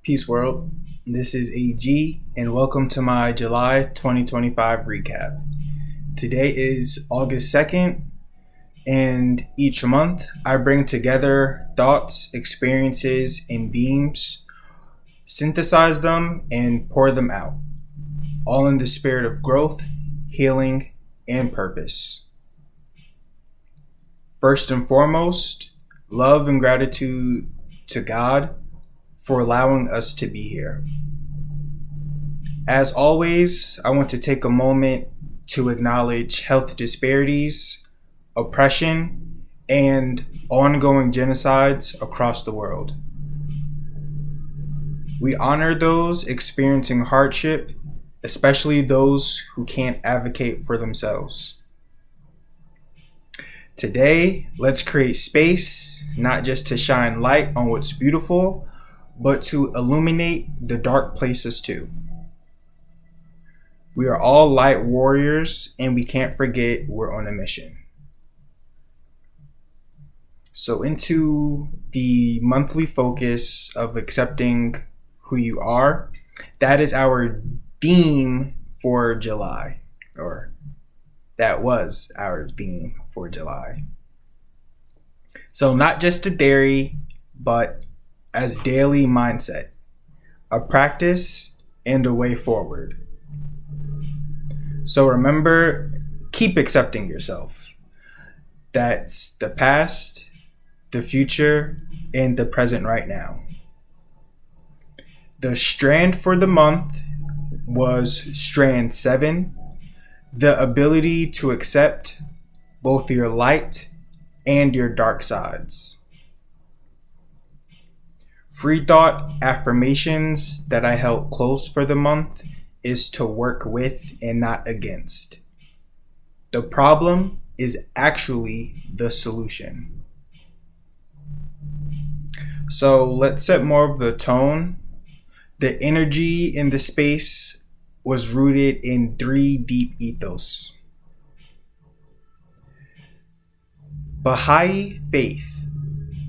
Peace world, this is AG and welcome to my July 2025 recap. Today is August 2nd and each month I bring together thoughts, experiences, and themes, synthesize them and pour them out, all in the spirit of growth, healing, and purpose. First and foremost, love and gratitude to God for allowing us to be here. As always, I want to take a moment to acknowledge health disparities, oppression, and ongoing genocides across the world. We honor those experiencing hardship, especially those who can't advocate for themselves. Today, let's create space, not just to shine light on what's beautiful, but to illuminate the dark places too. We are all light warriors, and we can't forget we're on a mission. So into the monthly focus of accepting who you are, that is our theme for July, or that was our theme for July. So not just a theory, but as daily mindset, a practice, and a way forward. So remember, keep accepting yourself. That's the past, the future, and the present right now. The strand for the month was strand 7, the ability to accept both your light and your dark sides. Free thought affirmations that I held close for the month is to work with and not against. The problem is actually the solution. So let's set more of the tone. The energy in the space was rooted in 3 deep ethos. Bahá'í Faith,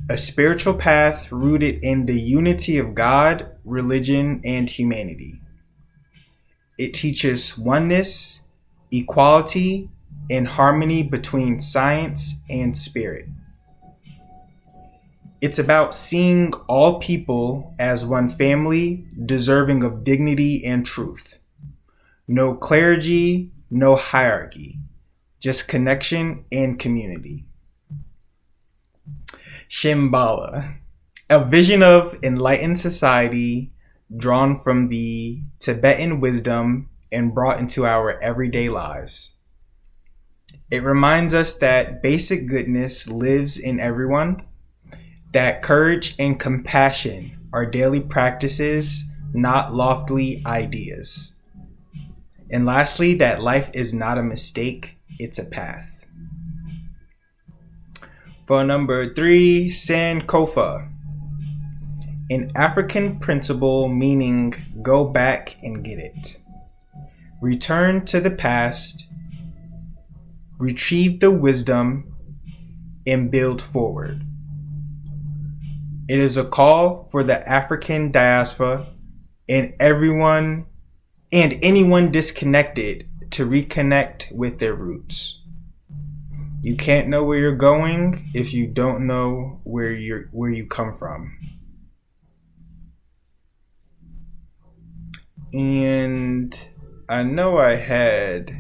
a spiritual path rooted in the unity of God, religion, and humanity. It teaches oneness, equality, and harmony between science and spirit. It's about seeing all people as one family, deserving of dignity and truth. No clergy, no hierarchy, just connection and community. Shambhala, a vision of enlightened society drawn from the Tibetan wisdom and brought into our everyday lives. It reminds us that basic goodness lives in everyone, that courage and compassion are daily practices, not lofty ideas. And lastly, that life is not a mistake, it's a path. For number 3, Sankofa, an African principle meaning go back and get it. Return to the past, retrieve the wisdom, and build forward. It is a call for the African diaspora and anyone disconnected to reconnect with their roots. You can't know where you're going if you don't know where you come from. And I know I had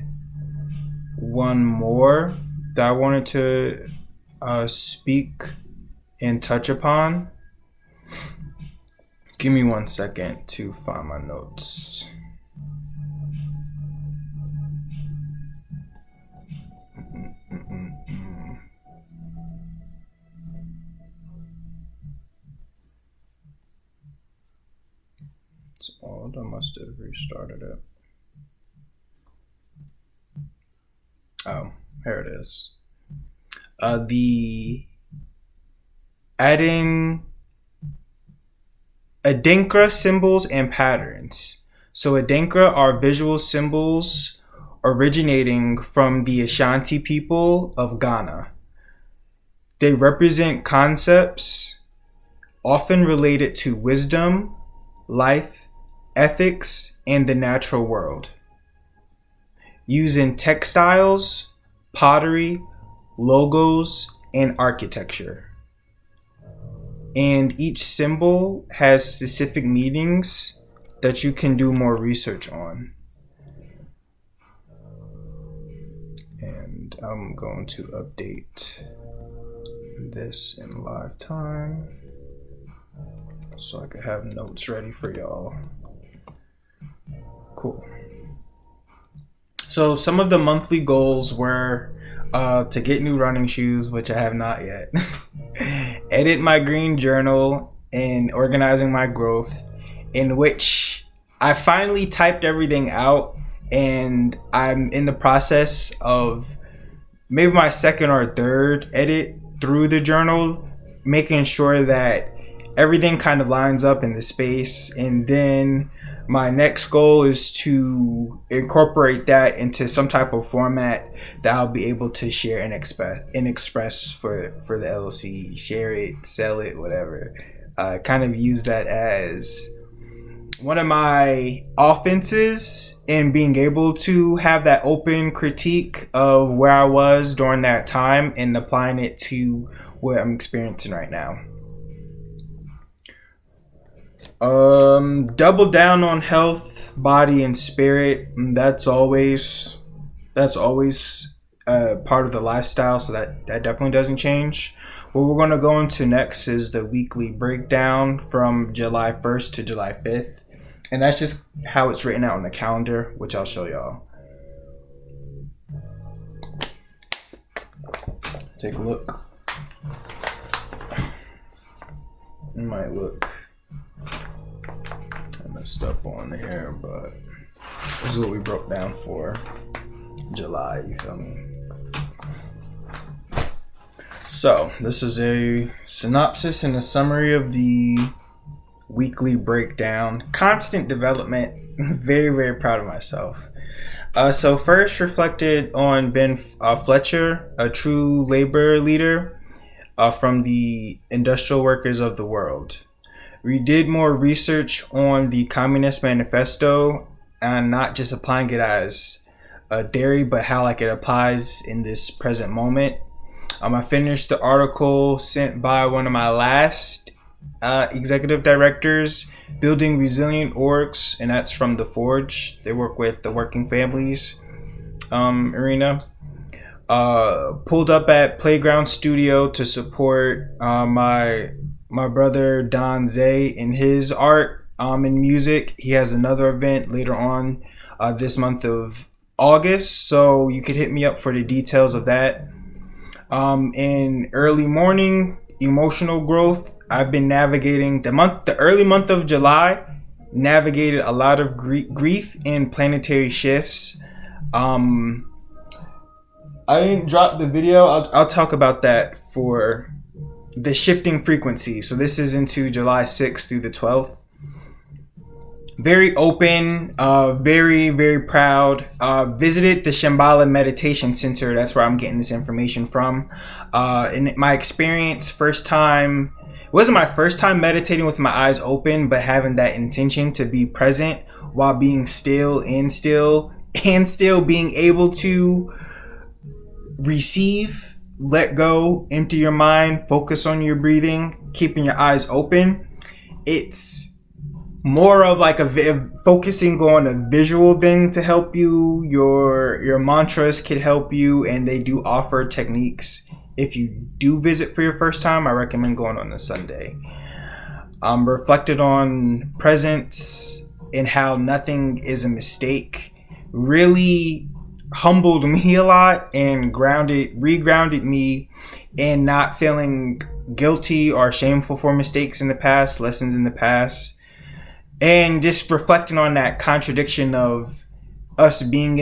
one more that I wanted to speak and touch upon. Give me 1 second to find my notes. It's odd. I must have restarted it. Oh, here it is. The adding Adinkra symbols and patterns. So Adinkra are visual symbols originating from the Ashanti people of Ghana. They represent concepts often related to wisdom, life, ethics, and the natural world. Using textiles, pottery, logos, and architecture. And each symbol has specific meanings that you can do more research on. And I'm going to update this in live time so I can have notes ready for y'all. Cool. So some of the monthly goals were to get new running shoes, which I have not yet. Edit my green journal and organizing my growth, in which I finally typed everything out, and I'm in the process of maybe my second or third edit through the journal, making sure that everything kind of lines up in the space. And then my next goal is to incorporate that into some type of format that I'll be able to share and express for the LLC. Share it, sell it, whatever. Kind of use that as one of my offenses in being able to have that open critique of where I was during that time and applying it to what I'm experiencing right now. Double down on health, body, and spirit. That's always part of the lifestyle, so that definitely doesn't change. What we're going to go into next is the weekly breakdown from July 1st to July 5th. And that's just how it's written out on the calendar, which I'll show y'all. Take a look. It might look messed up on here, but this is what we broke down for July, you feel me? So this is a synopsis and a summary of the weekly breakdown. Constant development. Very, very proud of myself. So first reflected on Ben Fletcher, a true labor leader from the industrial workers of the world. We did more research on the Communist Manifesto and not just applying it as a theory, but how it applies in this present moment. I finished the article sent by one of my last executive directors, Building Resilient Orgs, and that's from The Forge. They work with the working families arena. Pulled up at Playground Studio to support my brother Don Zay in his art and music. He has another event later on this month of August, so you could hit me up for the details of that. In early morning emotional growth, I've been navigating the early month of July, navigated a lot of grief and planetary shifts. I didn't drop the video. I'll talk about that for the shifting frequency. So this is into July 6th through the 12th. Very open, very, very proud. Visited the Shambhala Meditation Center. That's where I'm getting this information from. In my experience, it wasn't my first time meditating with my eyes open, but having that intention to be present while being still and still being able to receive, let go, empty your mind, focus on your breathing, keeping your eyes open. It's more of focusing on a visual thing to help you. Your mantras could help you, and they do offer techniques. If you do visit for your first time, I recommend going on a Sunday. Reflected on presence and how nothing is a mistake. Really humbled me a lot and regrounded me in not feeling guilty or shameful for mistakes in the past, lessons in the past. And just reflecting on that contradiction of us being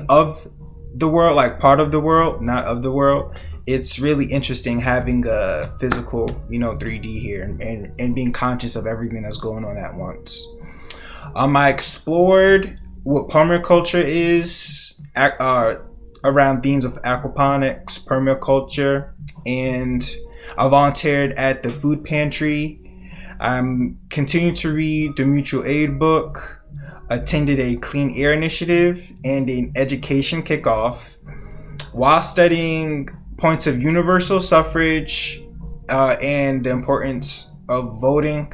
of the world, like part of the world, not of the world. It's really interesting having a physical, 3D here and being conscious of everything that's going on at once. I explored what permaculture is around themes of aquaponics, permaculture, and I volunteered at the food pantry. I'm continuing to read the mutual aid book, attended a clean air initiative and an education kickoff while studying points of universal suffrage and the importance of voting.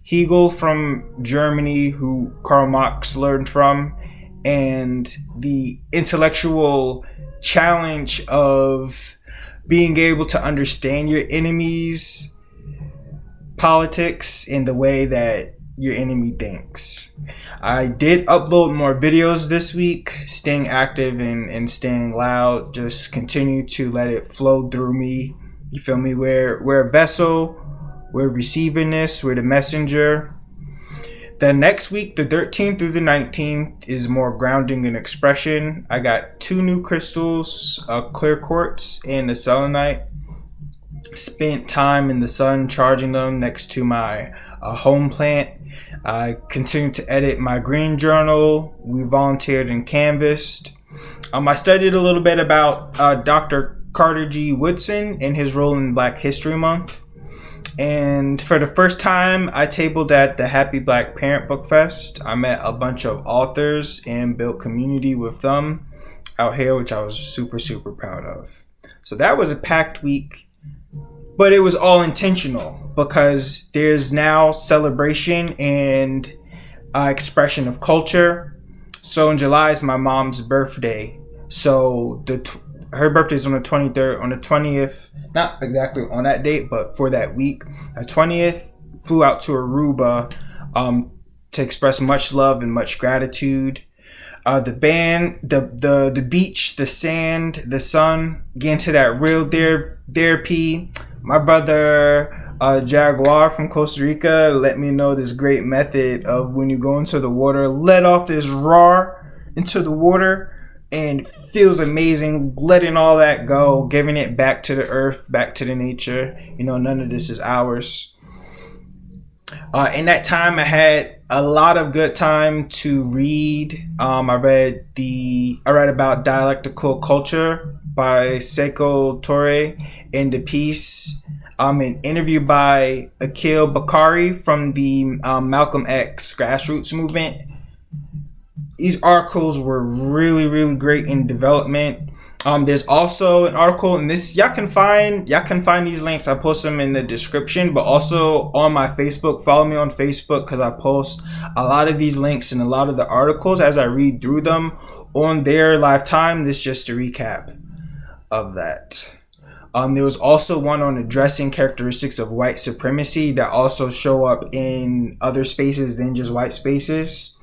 Hegel from Germany, who Karl Marx learned from, and the intellectual challenge of being able to understand your enemy's politics in the way that your enemy thinks. I did upload more videos this week, staying active and staying loud. Just continue to let it flow through me. You feel me? We're a vessel. We're receiving this. We're the messenger. The next week, the 13th through the 19th, is more grounding and expression. I got 2 new crystals, a clear quartz and a selenite. Spent time in the sun charging them next to my home plant. I continued to edit my green journal. We volunteered and canvassed. I studied a little bit about Dr. Carter G. Woodson and his role in Black History Month. And for the first time, I tabled at the Happy Black Parent Book Fest. I met a bunch of authors and built community with them out here, which I was super, super proud of. So that was a packed week, but it was all intentional because there's now celebration and expression of culture. So in July is my mom's birthday. So her birthday is on the 23rd. On the 20th, not exactly on that date, but for that week, the 20th, flew out to Aruba to express much love and much gratitude. The band, the beach, the sand, the sun, get into that real therapy. My brother Jaguar from Costa Rica let me know this great method of when you go into the water, let off this roar into the water, and it feels amazing, letting all that go, giving it back to the earth, back to the nature. None of this is ours. In that time, I had a lot of good time to read. I read about dialectical culture by Sekou Touré and the piece, an interview by Akil Bakari from the Malcolm X grassroots movement. These articles were really, really great in development. There's also an article, and this y'all can find these links. I post them in the description, but also on my Facebook. Follow me on Facebook because I post a lot of these links and a lot of the articles as I read through them on their lifetime. This is just a recap of that. There was also one on addressing characteristics of white supremacy that also show up in other spaces than just white spaces.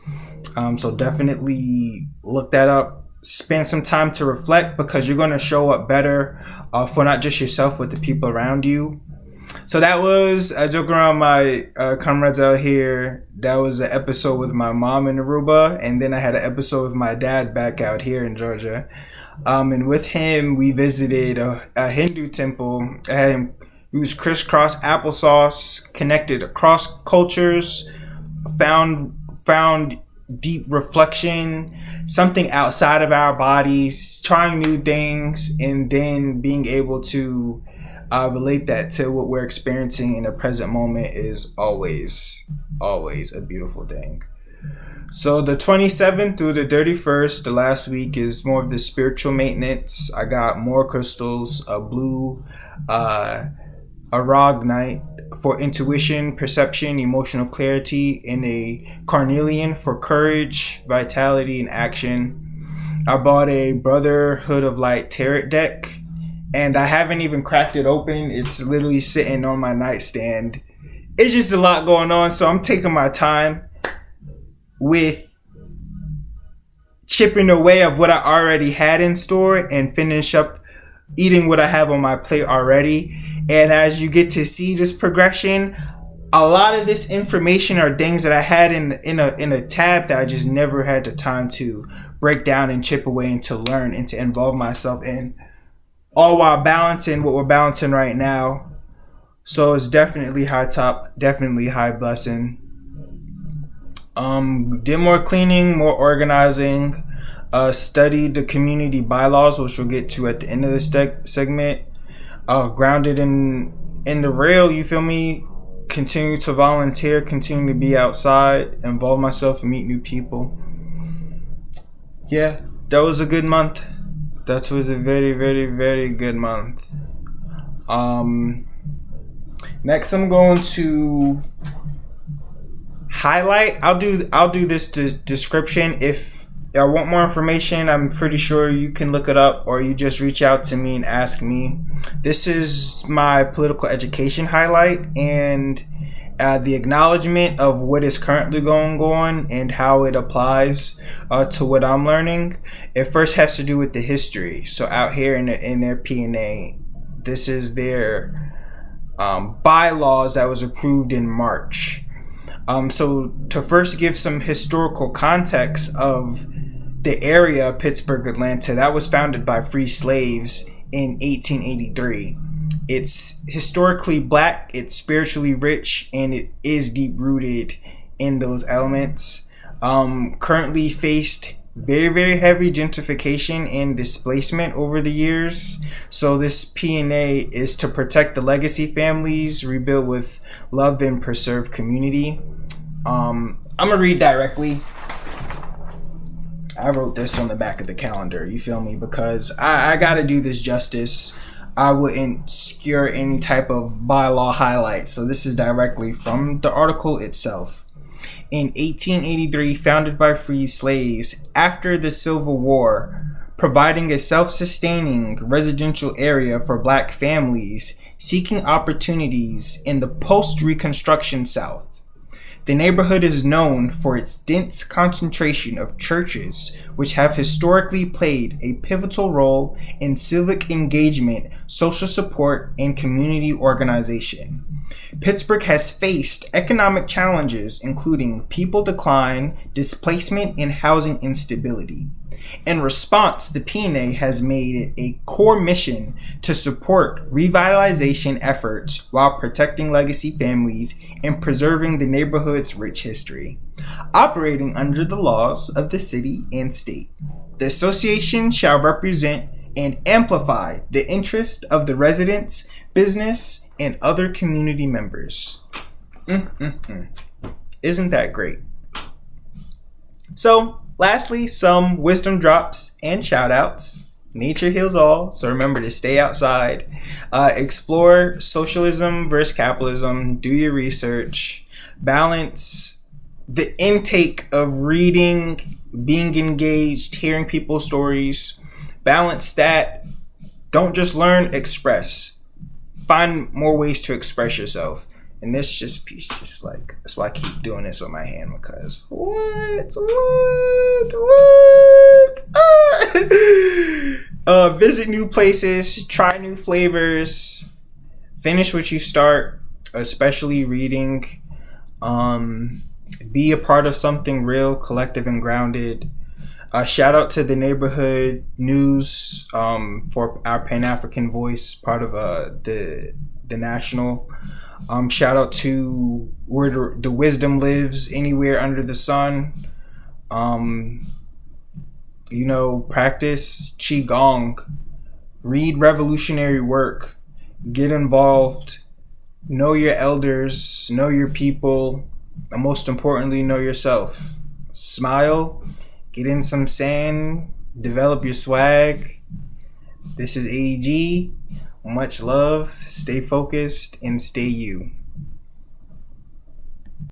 So definitely look that up. Spend some time to reflect because you're going to show up better for not just yourself, but the people around you. So that was a joke around my comrades out here. That was an episode with my mom in Aruba. And then I had an episode with my dad back out here in Georgia. And with him, we visited a Hindu temple. We was crisscross applesauce, connected across cultures, found deep reflection, something outside of our bodies, trying new things, and then being able to relate that to what we're experiencing in the present moment is always a beautiful thing. So the 27th through the 31st, the last week, is more of the spiritual maintenance. I got more crystals, a blue aragonite for intuition, perception, emotional clarity, and a carnelian for courage, vitality, and action. I bought a Brotherhood of Light tarot deck, and I haven't even cracked it open. It's literally sitting on my nightstand. It's just a lot going on, so I'm taking my time with chipping away of what I already had in store and finish up eating what I have on my plate already. And as you get to see this progression, a lot of this information are things that I had in a tab that I just never had the time to break down and chip away and to learn and to involve myself in, all while balancing what we're balancing right now. So it's definitely high top, definitely high blessing. Did more cleaning, more organizing, studied the community bylaws, which we'll get to at the end of this segment. Grounded in the real, you feel me? continue to volunteer, continue to be outside, involve myself and meet new people. Yeah, that was a good month. That was a very, very, very good month. Next I'm going to highlight. I'll do this description. If I want more information, I'm pretty sure you can look it up, or you just reach out to me and ask me. This is my political education highlight, and the acknowledgement of what is currently going on and how it applies to what I'm learning. It first has to do with the history. So out here in their P&A, this is their bylaws that was approved in March. So to first give some historical context of the area, Pittsburgh, Atlanta, that was founded by free slaves in 1883. It's historically black, it's spiritually rich, and it is deep rooted in those elements. Currently faced very, very heavy gentrification and displacement over the years. So this P&A is to protect the legacy families, rebuild with love, and preserve community. I'm gonna read directly. I wrote this on the back of the calendar, you feel me? Because I gotta do this justice. I wouldn't skewer any type of bylaw highlight. So this is directly from the article itself. In 1883, founded by free slaves after the Civil War, providing a self-sustaining residential area for black families seeking opportunities in the post-Reconstruction South. The neighborhood is known for its dense concentration of churches, which have historically played a pivotal role in civic engagement, social support, and community organization. Pittsburgh has faced economic challenges, including people decline, displacement, and housing instability. In response, the P&A has made it a core mission to support revitalization efforts while protecting legacy families and preserving the neighborhood's rich history. Operating under the laws of the city and state, the association shall represent and amplify the interest of the residents, business, and other community members. Isn't that great? So, lastly, some wisdom drops and shout outs. Nature heals all, so remember to stay outside. Explore socialism versus capitalism. Do your research. Balance the intake of reading, being engaged, hearing people's stories. Balance that. Don't just learn, express. Find more ways to express yourself. And this just like, that's why I keep doing this with my hand, because visit new places, try new flavors, finish what you start, especially reading. Be a part of something real, collective, and grounded. Shout out to the neighborhood news for our Pan-African voice, part of the national. Shout out to where the wisdom lives, anywhere under the sun. Practice Qigong, read revolutionary work, get involved, know your elders, know your people, and most importantly, know yourself. Smile, get in some sand, develop your swag. This is AEG. Much love, stay focused, and stay you.